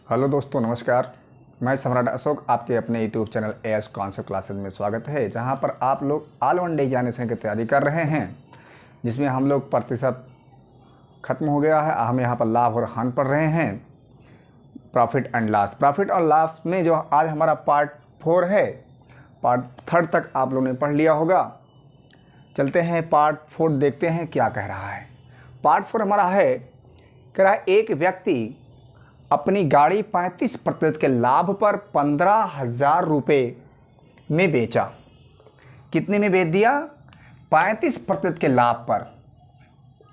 Hello दोस्तों, नमस्कार। मैं सम्राट अशोक, आपके अपने YouTube channel as concept classes में स्वागत है, जहां पर आप लोग ऑल वन डे एग्जामिनेशन की तैयारी कर रहे हैं, जिसमें हम लोग प्रतिशत खत्म हो गया है। हम यहां पर लाभ और हानि पढ़ रहे हैं, प्रॉफिट एंड लॉस। प्रॉफिट और लॉस में जो आज हमारा पार्ट 4 है, पार्ट 3 तक आप लोगों ने पढ़ लिया होगा। चलते हैं पार्ट 4, देखते हैं क्या कह रहा है। पार्ट 4 हमारा है, कह रहा है एक व्यक्ति अपनी गाड़ी 35% के लाभ पर 15,000 रुपये में बेचा। कितने में बेच दिया? 35% के लाभ पर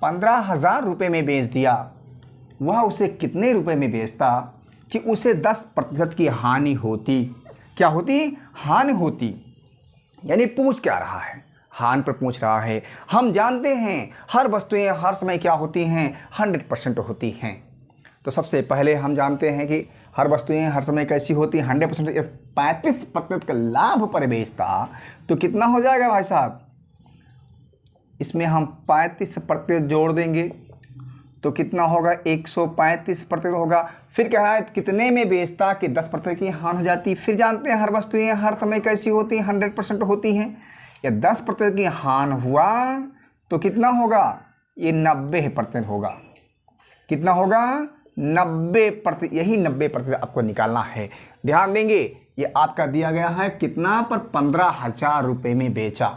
15,000 रुपये में बेच दिया। वह उसे कितने रुपए में बेचता कि उसे 10% की हानि होती? क्या होती? हानि होती। यानी पूछ क्या रहा है? हानि पर पूछ रहा है। हम जानते हैं हर वस्तुएं हर समय क्या होती हैं? 100% होती हैं। तो सबसे पहले हम जानते हैं कि हर वस्तुएं हर समय कैसी होती हैं? 100%। 35% का लाभ पर बेचता तो कितना हो जाएगा भाई साहब? इसमें हम 35% जोड़ देंगे तो कितना होगा? 135% होगा। फिर कह रहा है कितने में बेचता कि 10% की हानि हो जाती। फिर जानते हैं हर वस्तुएं हर समय कैसी होती हैं? 100% होती हैं। या 10% की हानि हुआ तो कितना होगा? ये 90% होगा। कितना होगा? 90%। यही 90% आपको निकालना है। ध्यान देंगे, ये आपका दिया गया है कितना पर? 15,000 रुपये में बेचा।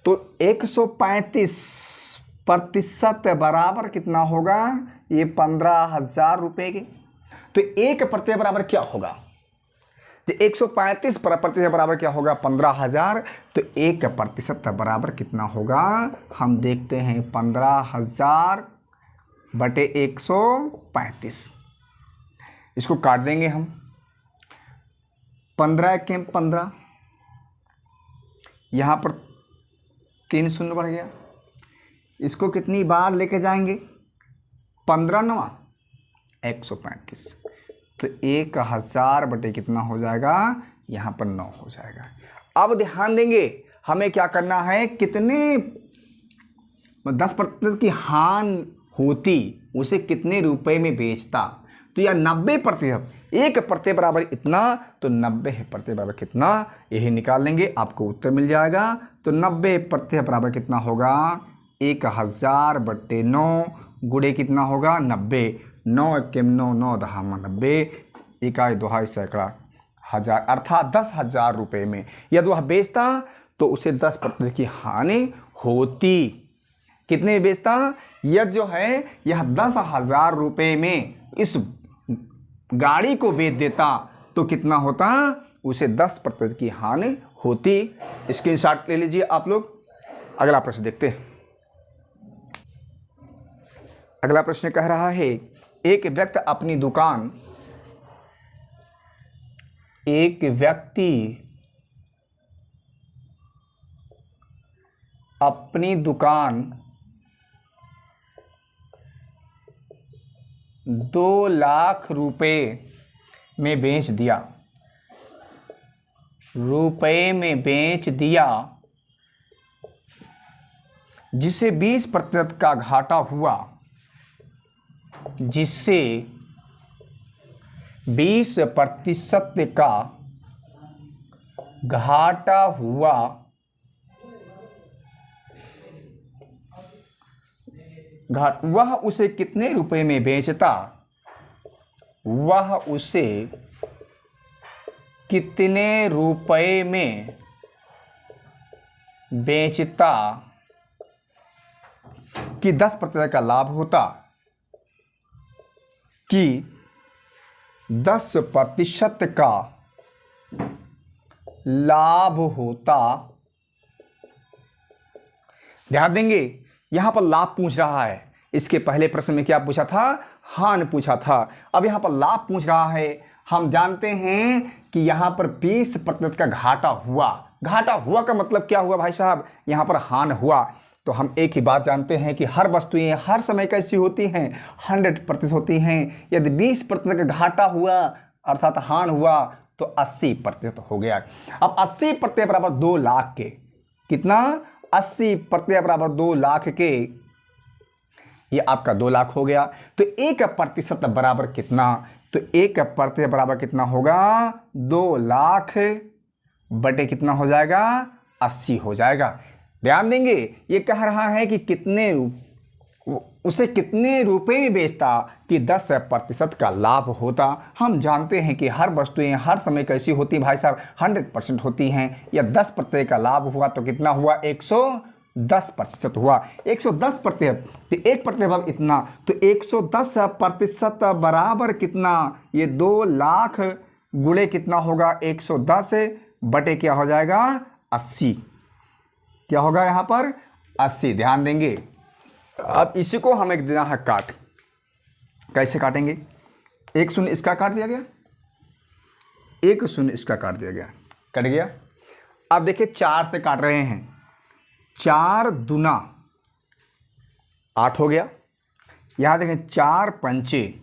तो 135% बराबर कितना होगा? ये 15,000 रुपये के। तो 1% बराबर क्या होगा? तो 135% बराबर क्या होगा? 15,000। तो 1% बराबर कितना होगा? हम देखते हैं, 15,000 बटे 135। इसको काट देंगे हम। 15 के 15, यहाँ पर 3 शून्य बढ़ गया। इसको कितनी बार लेके जाएंगे? 15 9 135। तो 1000 बटे कितना हो जाएगा? यहाँ पर 9 हो जाएगा। अब ध्यान देंगे, हमें क्या करना है? कितने 10% की हानि होती, उसे कितने रुपए में बेचता? तो यह 90%। 1% बराबर इतना, तो 90% बराबर कितना? यही निकाल लेंगे, आपको उत्तर मिल जाएगा। तो 90% बराबर कितना होगा? 1000 बटे 9 गुणे कितना होगा? 90। 9 1 9 9 10 90, 1 2 सैकड़ा हजार, अर्थात 10,000 रुपये में यदि वह बेचता तो उसे 10% की हानि होती। कितने में बेचता? यह जो है यह 10,000 रुपये में इस गाड़ी को बेच देता तो कितना होता? उसे 10% की हानि होती। स्क्रीनशॉट ले लीजिए आप लोग। अगला प्रश्न देखते हैं। अगला प्रश्न कह रहा है, एक व्यक्ति अपनी दुकान ₹2 लाख में बेच दिया। जिसे 20% का घाटा हुआ। जिससे 20% का घाटा हुआ। वह उसे कितने रुपए में बेचता? वह उसे कितने रुपए में बेचता कि 10% का लाभ होता? कि 10% का लाभ होता। ध्यान देंगे, यहां पर लाभ पूछ रहा है। इसके पहले प्रश्न में क्या पूछा था? हानि पूछा था। अब यहां पर लाभ पूछ रहा है। हम जानते हैं कि यहां पर 20% का घाटा हुआ। घाटा हुआ का मतलब क्या हुआ भाई साहब? यहां पर हानि हुआ। तो हम एक ही बात जानते हैं कि हर वस्तुएं हर समय कैसी होती हैं? 100% होती हैं। यदि 20% का घाटा हुआ अर्थात हानि हुआ तो 80% हो गया। अब 80% बराबर 2 लाख के। कितना? 80% बराबर 2 लाख के। ये आपका 2 लाख हो गया। तो 1% बराबर कितना? तो 1% बराबर कितना होगा, 2 लाख बटे कितना हो जाएगा, 80 हो जाएगा। ध्यान देंगे, ये कह रहा है कि उसे कितने रुपए में बेचता कि 10% का लाभ होता। हम जानते हैं कि हर वस्तुएं हर समय कैसी होती भाई साहब, 100% होती हैं। या 10% का लाभ हुआ तो कितना हुआ, 110% हुआ। 110%, तो 1% बराबर इतना, तो 110% बराबर कितना, ये 2 लाख गुणे कितना होगा, 110 बटे क्या हो जाएगा, 80। क्या होगा यहाँ पर, 80। ध्यान देंगे, अब इसी को हमें देना है काट। कैसे काटेंगे, 1 शून्य इसका काट दिया गया, 1 शून्य इसका काट दिया गया, कट गया। अब देखिए 4 से काट रहे हैं, 4 दूना 8 हो गया। यहाँ देखें 4 पंचे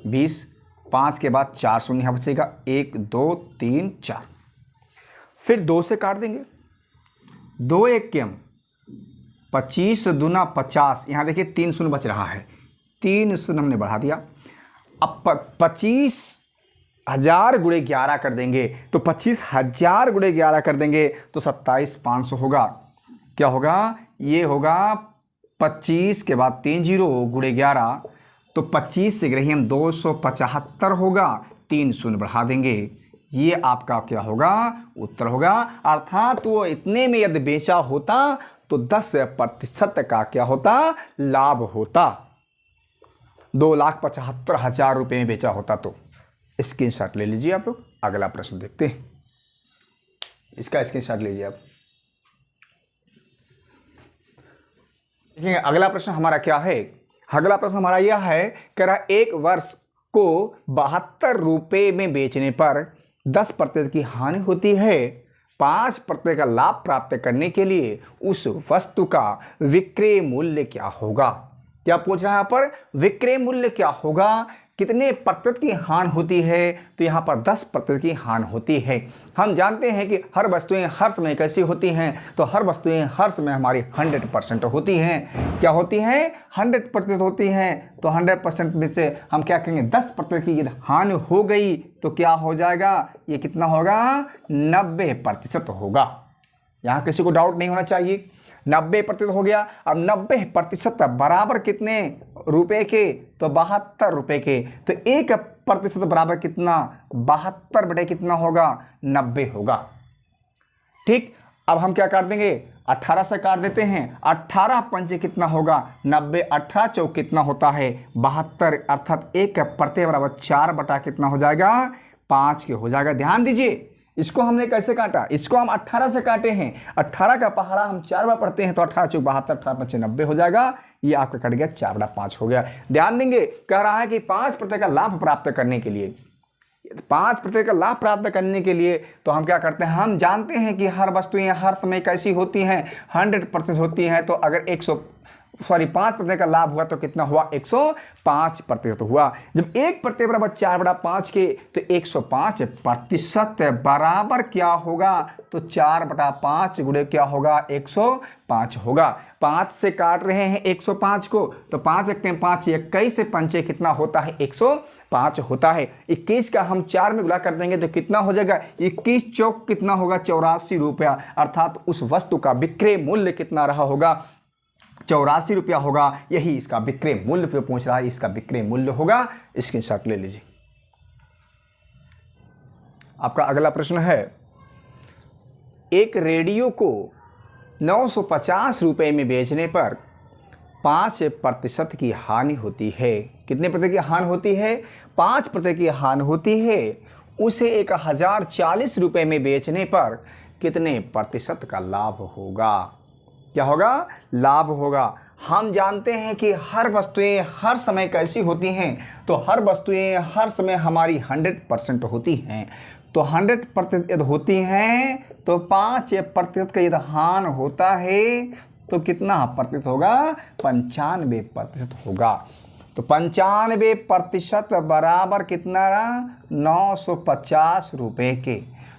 20, 5 के बाद 4 शून्य यहाँ बचेगा, 1 2 3 4। फिर 2 से काट देंगे, 2 1 के 25 दूना 50। यहाँ देखिए 3 शून्य बच रहा है, 3 शून्य हमने बढ़ा दिया। अब 25,000 गुणे 11 कर देंगे, तो 25,000 गुणे 11 कर देंगे तो 27,500 होगा। क्या होगा, ये होगा 25 के बाद 3 जीरो गुणे 11, तो 25 से ग्रही हम 275 होगा, 3 शून्य बढ़ा देंगे, ये आपका क्या होगा, उत्तर होगा। अर्थात वो इतने में यदि बेचा होता तो 10% का क्या होता, लाभ होता। 2,75,000 रुपये में बेचा होता। तो स्क्रीनशॉट ले लीजिए आप लोग। अगला प्रश्न देखते हैं, इसका स्क्रीनशॉट लीजिए आप। देखिए अगला प्रश्न हमारा क्या है, अगला प्रश्न हमारा यह है, कह रहा 1 वर्ष को 72 रुपये में बेचने पर 10% की हानि होती है। 5% का लाभ प्राप्त करने के लिए उस वस्तु का विक्रय मूल्य क्या होगा। क्या पूछ रहा है यहाँ पर, विक्रय मूल्य क्या होगा, कितने प्रतिशत की हानि होती है, तो यहाँ पर 10% की हानि होती है। हम जानते हैं कि हर वस्तुएं हर समय कैसी होती हैं, तो हर वस्तुएं हर समय हमारी 100% होती हैं। क्या होती हैं, 100% होती हैं। तो 100% में से हम क्या कहेंगे, 10% की यदि हानि हो गई तो क्या हो जाएगा, ये कितना होगा, 90% होगा। यहाँ किसी को डाउट नहीं होना चाहिए, 90% हो गया। अब 90% बराबर कितने रुपए के, तो 72 रुपए के। तो 1% बराबर कितना, 72 बटे कितना होगा, 90 होगा। ठीक, अब हम क्या काट देंगे, 18 से काट देते हैं। 18 पंचे कितना होगा, 90, 18 चौक कितना होता है, 72। अर्थात 1% बराबर 4 बटा कितना हो जाएगा, 5 के हो जाएगा। ध्यान दीजिए, इसको हमने कैसे काटा, इसको हम 18 से काटे हैं। 18 का पहाड़ा हम 4 बार पढ़ते हैं, तो 18 चौक 72, 18 पंचे 90 हो जाएगा। ये आपका कट गया, 4 बटा 5 हो गया। ध्यान देंगे, कह रहा है कि 5% का लाभ प्राप्त करने के लिए, 5% का लाभ प्राप्त करने के लिए तो हम क्या करते हैं, हम जानते हैं कि हर वस्तुएं हर समय कैसी होती हैं, 100% होती हैं। तो अगर 5% का लाभ हुआ तो कितना हुआ, 105% हुआ। जब 1% बराबर 4 बटा 5 के, तो 105% बराबर क्या होगा, तो 4 बटा 5 गुणे क्या होगा, 105 होगा। 5 से काट रहे हैं 105 को, तो 5 1 5, 21 से पंचे कितना होता है, 105 होता है। 21 का हम 4 में गुणा कर देंगे तो कितना हो जाएगा, 21 चौक कितना होगा, 84 रुपया। अर्थात उस वस्तु का विक्रय मूल्य कितना रहा होगा, 84 रुपया होगा। यही इसका विक्रय मूल्य पे पहुंच रहा है, इसका विक्रय मूल्य होगा। स्क्रीनशॉट ले लीजिए। आपका अगला प्रश्न है, एक रेडियो को 950 रुपये में बेचने पर 5% की हानि होती है। कितने प्रतिशत की हानि होती है, 5% की हानि होती है। उसे 1040 रुपये में बेचने पर कितने प्रतिशत का लाभ होगा। क्या होगा, लाभ होगा। हम जानते हैं कि हर वस्तुएं हर समय कैसी होती हैं, तो हर वस्तुएं हर समय हमारी 100% होती हैं। तो 100% यदि होती हैं तो 5% का यदि हानि होता है तो कितना प्रतिशत होगा, 95% होगा। तो 95% बराबर कितना रहा, 950 रुपये के।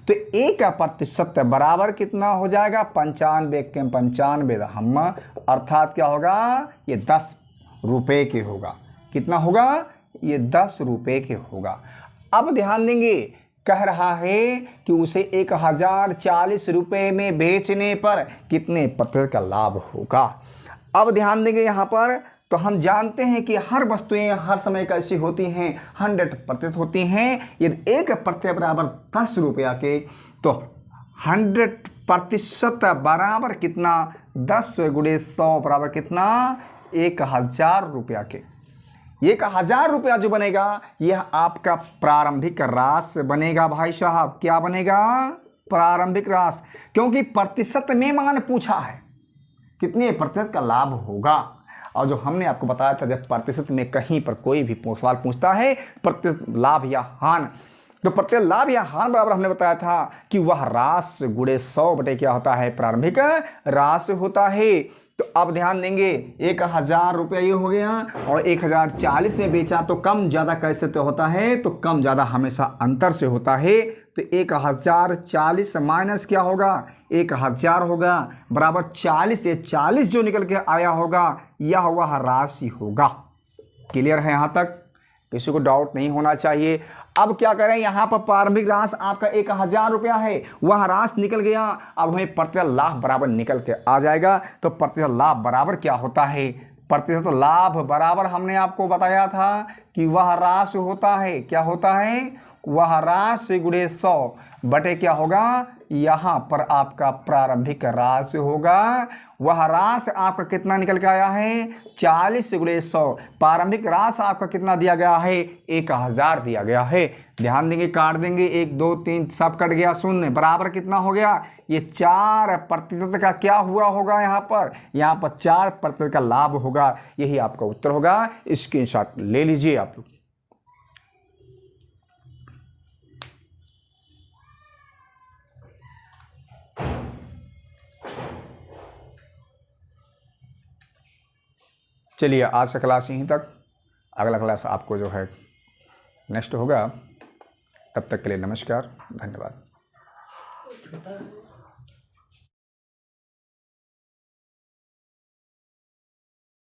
तो 1% बराबर कितना हो जाएगा, 95 के 95 हम, अर्थात क्या होगा, ये 10 रुपये के होगा। कितना होगा, ये 10 रुपये के होगा। अब ध्यान देंगे, कह रहा है कि उसे 1040 रुपये में बेचने पर कितने प्रतिशत का लाभ होगा। अब ध्यान देंगे यहाँ पर, तो हम जानते हैं कि हर वस्तुएं हर समय कैसी होती हैं, 100% होती हैं। यदि 1% बराबर 10 रुपया के, तो 100% बराबर कितना, 10 गुणे 100 बराबर कितना, 1000 रुपया के। 1000 रुपया जो बनेगा यह आपका प्रारंभिक राशि बनेगा भाई साहब। क्या बनेगा, प्रारंभिक राशि, क्योंकि प्रतिशत में मान पूछा है, कितने प्रतिशत का लाभ होगा। और जो हमने आपको बताया था, जब प्रतिशत में कहीं पर कोई भी सवाल पूछता है प्रतिशत लाभ या हानि, तो प्रतिशत लाभ या हानि बराबर हमने बताया था कि वह राशि गुणे 100 बटे क्या होता है, प्रारंभिक राशि होता है। तो अब ध्यान देंगे, 1000 रुपया ये हो गया और 1040 में बेचा, तो कम ज़्यादा कैसे तो होता है, तो कम ज़्यादा हमेशा अंतर से होता है। तो 1040 माइनस क्या होगा, 1000 होगा, बराबर 40 से 40 जो निकल के आया होगा यह वह राशि होगा। क्लियर है यहाँ तक, किसी को डाउट नहीं होना चाहिए। अब क्या करें, यहाँ पर प्रारंभिक राशि आपका 1000 रुपया है, वह राशि निकल गया। अब हमें प्रतिशत लाभ बराबर निकल के आ जाएगा। तो प्रतिशत लाभ बराबर क्या होता है, प्रतिशत लाभ बराबर हमने आपको बताया था कि वह राशि होता है, क्या होता है, वह राशि गुणे 100 बटे क्या होगा, यहाँ पर आपका प्रारंभिक राशि होगा। वह राशि आपका कितना निकल के आया है, 40 गुणे 100। प्रारंभिक राशि आपका कितना दिया गया है, 1000 दिया गया है। ध्यान देंगे, काट देंगे, 1 2 3 सब कट गया, शून्य, बराबर कितना हो गया, ये 4% का क्या हुआ होगा, यहाँ पर 4% का लाभ होगा। यही आपका उत्तर होगा। स्क्रीनशॉट ले लीजिए आप लोग। चलिए, आज का क्लास यहीं तक। अगला क्लास आपको जो है नेक्स्ट होगा। तब तक के लिए नमस्कार, धन्यवाद।